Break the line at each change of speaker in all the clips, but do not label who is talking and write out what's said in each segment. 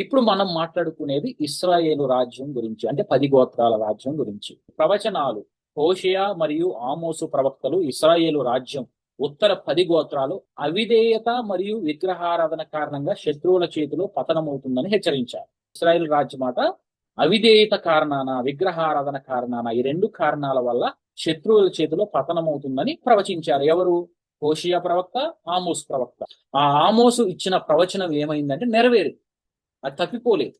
ఇప్పుడు మనం మాట్లాడుకునేది ఇశ్రాయేలు రాజ్యం గురించి, అంటే 10 గోత్రాల రాజ్యం గురించి. ప్రవచనాలు హోషేయ మరియు ఆమోసు ప్రవక్తలు ఇశ్రాయేలు రాజ్యం ఉత్తర 10 గోత్రాలు అవిధేయత మరియు విగ్రహారాధన కారణంగా శత్రువుల చేతిలో పతనమవుతుందని హెచ్చరించారు. ఇశ్రాయేలు రాజ్యం మాట అవిధేయత కారణాన, విగ్రహారాధన కారణాన, ఈ రెండు కారణాల వల్ల శత్రువుల చేతిలో పతనమవుతుందని ప్రవచించారు. ఎవరు? హోషేయ ప్రవక్త, ఆమోసు ప్రవక్త. ఆ ఆమోసు ఇచ్చిన ప్రవచనం ఏమైందంటే నెరవేరింది, అది తప్పిపోలేదు.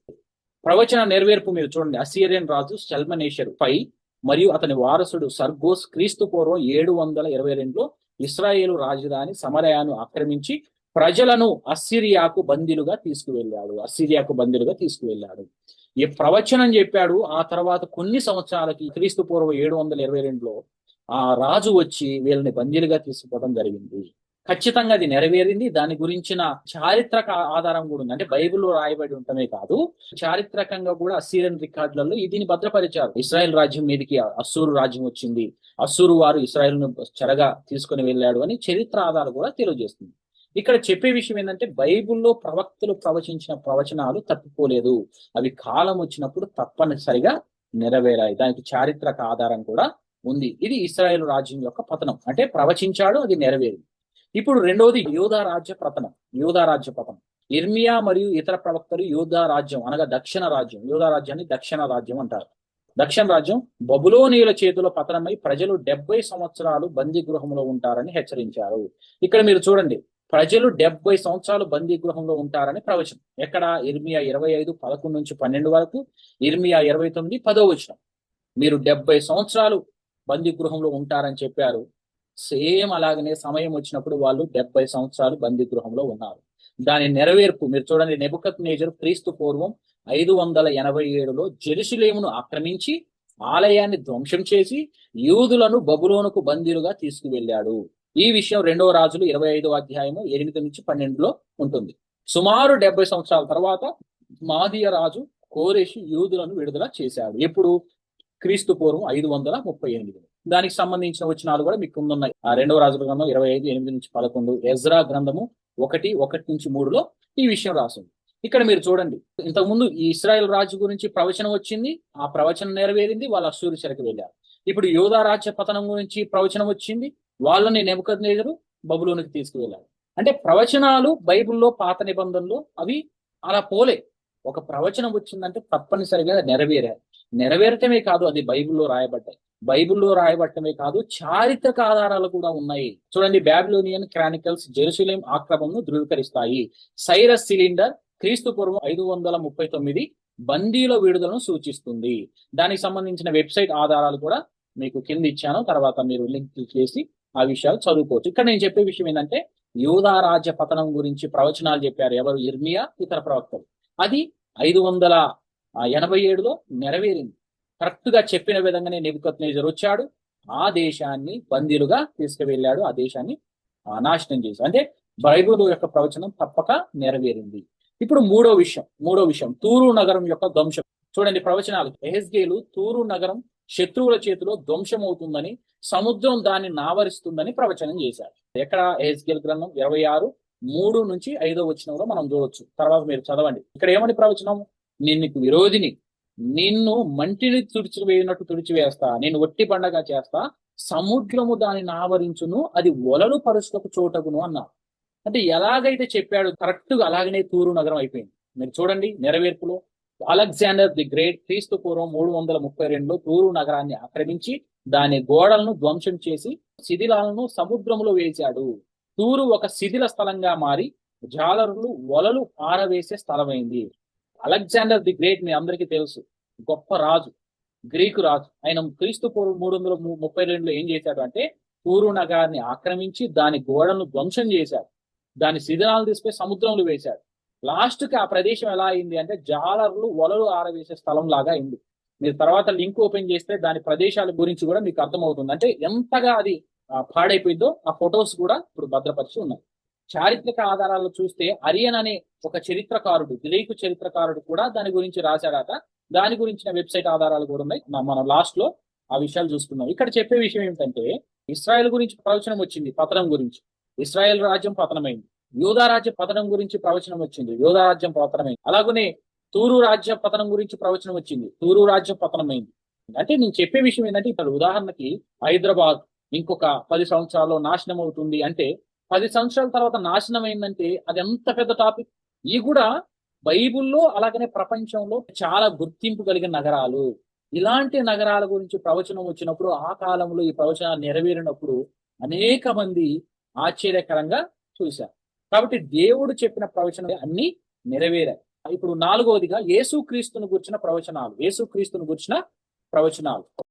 ప్రవచన నెరవేర్పు మీరు చూడండి. అసీరియన్ రాజు షల్మనేషరు పై మరియు అతని వారసుడు సర్గోస్ క్రీస్తు పూర్వం 722లో ఇస్రాయేలు రాజధాని సమరయాను ఆక్రమించి ప్రజలను అస్సిరియాకు బందీలుగా తీసుకువెళ్ళాడు. ఈ ప్రవచనం చెప్పాడు. ఆ తర్వాత కొన్ని సంవత్సరాలకి క్రీస్తు పూర్వం 722లో ఆ రాజు వచ్చి వీళ్ళని బందీలుగా తీసుకుపోవడం జరిగింది. ఖచ్చితంగా అది నెరవేరింది. దాని గురించిన చారిత్రక ఆధారం కూడా ఉంది. అంటే బైబిల్లో రాయబడి ఉండటమే కాదు, చారిత్రకంగా కూడా అస్సీరియన్ రికార్డులలో దీన్ని భద్రపరిచారు. ఇస్రాయెల్ రాజ్యం మీదకి అస్సూరు రాజ్యం వచ్చింది, అస్సూరు వారు ఇస్రాయెల్ను చెరగా తీసుకుని వెళ్ళాడు అని చరిత్ర ఆధారం కూడా తెలియజేస్తుంది. ఇక్కడ చెప్పే విషయం ఏంటంటే బైబిల్లో ప్రవక్తలు ప్రవచించిన ప్రవచనాలు తప్పిపోలేదు, అవి కాలం వచ్చినప్పుడు తప్పనిసరిగా నెరవేరాయి. దానికి చారిత్రక ఆధారం కూడా ఉంది. ఇది ఇస్రాయేల్ రాజ్యం యొక్క పతనం, అంటే ప్రవచించాడు, అది నెరవేరింది. ఇప్పుడు రెండవది యూదా రాజ్య పతనం. ఇర్మియా మరియు ఇతర ప్రవక్తలు యూదా రాజ్యం అనగా దక్షిణ రాజ్యం, యూదా రాజ్యాన్ని దక్షిణ రాజ్యం అంటారు. దక్షిణ రాజ్యం బబులోనీయుల చేతిలో పతనమై ప్రజలు 70 సంవత్సరాలు బందీ గృహంలో ఉంటారని హెచ్చరించారు. ఇక్కడ మీరు చూడండి, ప్రజలు 70 సంవత్సరాలు బందీ గృహంలో ఉంటారని ప్రవచనం. ఎక్కడ? ఇర్మియా 25:11-12 వరకు, ఇర్మియా 29:10. మీరు 70 సంవత్సరాలు బందీ గృహంలో ఉంటారని చెప్పారు. సేమ్ అలాగనే సమయం వచ్చినప్పుడు వాళ్ళు 70 సంవత్సరాలు బందీ గృహంలో ఉన్నారు. దాని నెరవేర్పు మీరు చూడండి. నెబుకద్నెజరు క్రీస్తు పూర్వం 587లో జెరూసలేమును ఆక్రమించి ఆలయాన్ని ధ్వంసం చేసి యూదులను బబులోనుకు బందీలుగా తీసుకువెళ్ళాడు. ఈ విషయం 2వ రాజులు 25వ అధ్యాయము 8-12లో ఉంటుంది. సుమారు 70 సంవత్సరాల తర్వాత మాదీయ రాజు కోరెషు యూదులను విడుదల చేశాడు. ఎప్పుడు? క్రీస్తు పూర్వం 538. దానికి సంబంధించిన వచనాలు కూడా మీకు ఉన్నాయి. 2వ రాజుల గ్రంథం 25:8-11, ఎజ్రా గ్రంథము 1:1-3లో ఈ విషయం రాసింది. ఇక్కడ మీరు చూడండి, ఇంతకుముందు ఈ ఇశ్రాయేల్ రాజు గురించి ప్రవచనం వచ్చింది, ఆ ప్రవచనం నెరవేరింది, వాళ్ళు అశ్షూరు చెరకు వెళ్ళారు. ఇప్పుడు యూదా రాజ్య పతనం గురించి ప్రవచనం వచ్చింది, వాళ్ళని నెబుకద్నెజరు బబులోనికి తీసుకువెళ్ళారు. అంటే ప్రవచనాలు బైబిల్లో పాత నిబంధనలు అవి అలా పోలే. ఒక ప్రవచనం వచ్చిందంటే తప్పనిసరిగా నెరవేరటమే కాదు, అది బైబిల్లో రాయబడటమే కాదు, చారిత్రక ఆధారాలు కూడా ఉన్నాయి. చూడండి, బాబిలోనియన్ క్రానికల్స్ జెరూసలేం ఆక్రమణను ధృవీకరిస్తాయి. సైరస్ సిలిండర్ క్రీస్తు పూర్వం 539 బందీల విడుదలను సూచిస్తుంది. దానికి సంబంధించిన వెబ్సైట్ ఆధారాలు కూడా మీకు కింద ఇచ్చాను, తర్వాత మీరు లింక్ క్లిక్ చేసి ఆ విషయాలు చదువుకోవచ్చు. ఇక్కడ నేను చెప్పే విషయం ఏంటంటే యూదా రాజ్య పతనం గురించి ప్రవచనాలు చెప్పారు ఎవరు? ఇర్మియా, ఇతర ప్రవక్తలు. అది 587లో నెరవేరింది. కరెక్ట్ గా చెప్పిన విధంగానే నెబుకద్నెజరు వచ్చాడు, ఆ దేశాన్ని బందీలుగా తీసుకువెళ్ళాడు, ఆ దేశాన్ని నాశనం చేశాడు. అంటే బైబిల్ యొక్క ప్రవచనం తప్పక నెరవేరింది. ఇప్పుడు మూడో విషయం తూరు నగరం యొక్క ధ్వంసం. చూడండి, ప్రవచనాలు ఎహెజ్కేలు తూరు నగరం శత్రువుల చేతిలో ధ్వంసం అవుతుందని, సముద్రం దాన్ని నావరిస్తుందని ప్రవచనం చేశాడు. ఎక్కడ? ఎహెజ్కేలు గ్రంథం 26:3-5 మనం చూడొచ్చు. తర్వాత మీరు చదవండి. ఇక్కడ ఏమని ప్రవచనం? నేను నీకు విరోధిని, నిన్ను మంటిని తుడిచివేస్తా, నేను ఒట్టి పండగ చేస్తా, సముద్రము దానిని ఆవరించును, అది ఒలలు పరుచుటకు చోటగును అన్నారు. అంటే ఎలాగైతే చెప్పాడు కరెక్ట్ గా అలాగనే తూరు నగరం అయిపోయింది. మీరు చూడండి నెరవేర్పులో, అలెగ్జాండర్ ది గ్రేట్ క్రీస్తు పూర్వం 332లో తూరు నగరాన్ని ఆక్రమించి దాని గోడలను ధ్వంసం చేసి శిథిలాలను సముద్రంలో వేశాడు. తూరు ఒక శిథిల స్థలంగా మారి జాలరులు వలలు ఆరవేసే స్థలమైంది. అలెగ్జాండర్ ది గ్రేట్ మీ అందరికీ తెలుసు, గొప్ప రాజు, గ్రీకు రాజు. ఆయన క్రీస్తు పూర్వం 332లో ఏం చేశాడు అంటే తూరు నగరాన్ని ఆక్రమించి దాని గోడలను ధ్వంసం చేశాడు, దాని శిథిలాలను తీసుకుని సముద్రంలో వేశాడు. లాస్ట్ కి ఆ ప్రదేశం ఎలా అయింది అంటే జాలర్లు వలలు ఆరవేసే స్థలం లాగా అయింది. మీరు తర్వాత లింక్ ఓపెన్ చేస్తే దాని ప్రదేశాల గురించి కూడా మీకు అర్థమవుతుంది. అంటే ఎంతగా అది పాడైపోయిందో ఆ ఫొటోస్ కూడా ఇప్పుడు భద్రపరిచి ఉన్నాయి. చారిత్రక ఆధారాలు చూస్తే అరియన్ అనే ఒక చరిత్రకారుడు, గ్రీకు చరిత్రకారుడు కూడా దాని గురించి రాశాడట. దాని గురించిన వెబ్సైట్ ఆధారాలు కూడా ఉన్నాయి. మనం లాస్ట్ లో ఆ విషయాలు చూసుకున్నాం. ఇక్కడ చెప్పే విషయం ఏమిటంటే ఇస్రాయెల్ గురించి ప్రవచనం వచ్చింది, పతనం గురించి. ఇస్రాయెల్ రాజ్యం పతనమైంది. యూదా రాజ్యం పతనం గురించి ప్రవచనం వచ్చింది, యూదా రాజ్యం పతనమైంది. అలాగనే తూరు రాజ్య పతనం గురించి ప్రవచనం వచ్చింది, తూరు రాజ్యం పతనమైంది. అంటే నేను చెప్పే విషయం ఏంటంటే, ఇప్పుడు ఉదాహరణకి హైదరాబాద్ ఇంకొక 10 సంవత్సరాల్లో నాశనం అవుతుంది అంటే, 10 సంవత్సరాల తర్వాత నాశనం అయిందంటే అది ఎంత పెద్ద టాపిక్. ఇవి కూడా బైబిల్లో అలాగనే ప్రపంచంలో చాలా గుర్తింపు కలిగిన నగరాలు. ఇలాంటి నగరాల గురించి ప్రవచనం వచ్చినప్పుడు, ఆ కాలంలో ఈ ప్రవచనాలు నెరవేరినప్పుడు అనేక మంది ఆశ్చర్యకరంగా చూశారు. కాబట్టి దేవుడు చెప్పిన ప్రవచనం అన్ని నెరవేరాయి. ఇప్పుడు నాలుగవదిగా యేసుక్రీస్తును గురించిన ప్రవచనాలు, యేసుక్రీస్తును గురించిన ప్రవచనాలు.